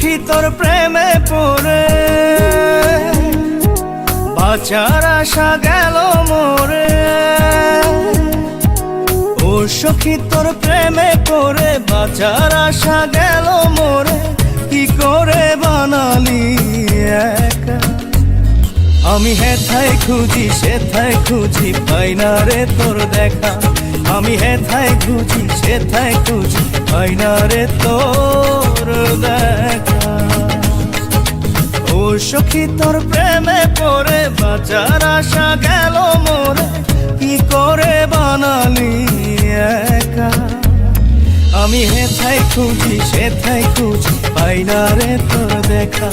সখী তোর প্রেমে পড়ে বাঁচার আশা গেল মোরে। ও সখী তোর প্রেমে পড়ে বাঁচার আশা গেল মোরে। কি করে বানালি একা, আমি হেথায় খুঁজি সেথায় খুঁজি পাই না রে তোর দেখা। আমি হেথায় খুঁজি সেথায় খুঁজি পাই না রে তোর দেখা। ও সখী তোর প্রেমে পড়ে বাঁচার আশা গেল মোরে। কি করে বানালি একা, আমি হেথায় খুঁজি সেথায় খুঁজি পাই না রে তোর দেখা।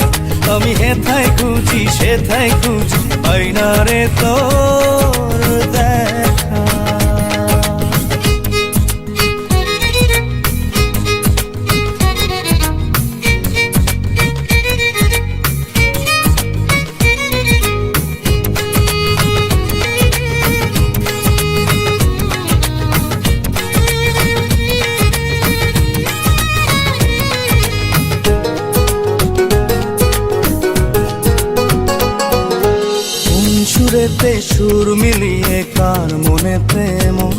আমি হেথায় খুঁজি সেথায় খুঁজি পাই না রে তোর দেখা। সুরেতে সুর মিলিয়ে কার মনেতে মন,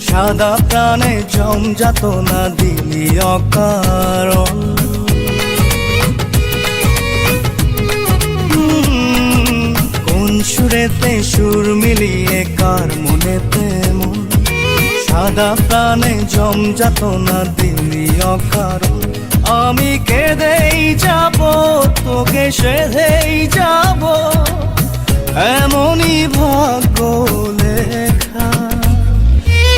সাদা প্রাণে জমজাত না দিলি অকারণ। কোন সুরেতে সুর মিলিয়ে কার মনেতে মন, সাদা প্রাণে জমজাত না দিলি অকারণ। আমি কেঁদেই যাব তোকে সেধেই যাব, এমনই ভাগ্য লেখা।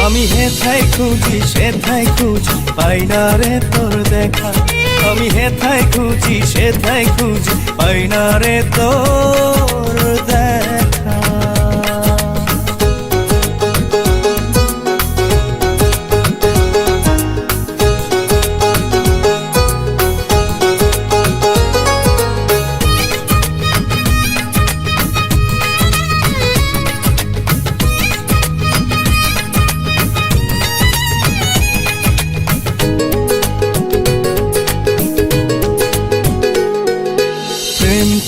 আমি হেথায় খুঁজি সেথায় খুঁজি পাই না রে তোর দেখা। আমি হেথায় খুঁজি সেথায় খুঁজি পাই না রে তোর দেখা।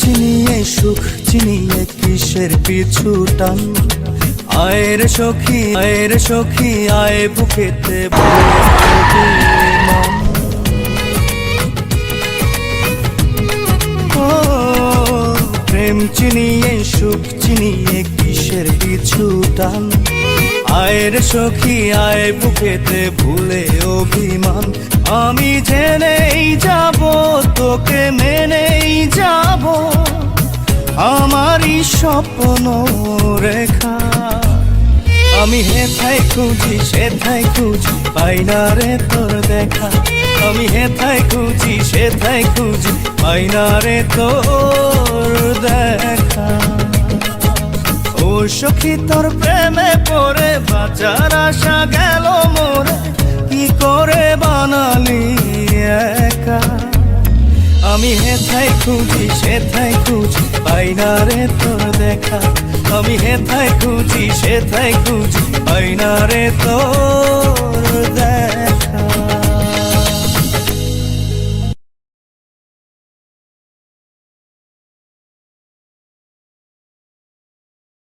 চিনিয়ে সুখ চিনিয়ে কিসের পিছু টান, আয়ের সখী আয়ের সখী আয় বুকেতে প্রেম চিনিয়ে সুখ চিনিয়ে কিসের পিছু টান, আয়ের সখী আয় বুকেতে ভুলে অভিমান। আমি জেনেই যাব তোকে মেনেই যাব, আমারই স্বপ্ন রেখা। আমি হেথায় খুঁজি সেথায় খুঁজি পাই না রে তোর দেখা। আমি হেথায় খুঁজি সেথায় খুঁজি পাই না রে তোর দেখা। ও সখী তোর প্রেমে পড়ে বাঁচার আশা গেল মোরে। কি করে বানালি একা, আমি হেথায় খুঁজি সেথায় খুঁজি পাই না রে তোর দেখা। আমি হেথায় খুঁজি সেথায় খুঁজি পাই না রে তোর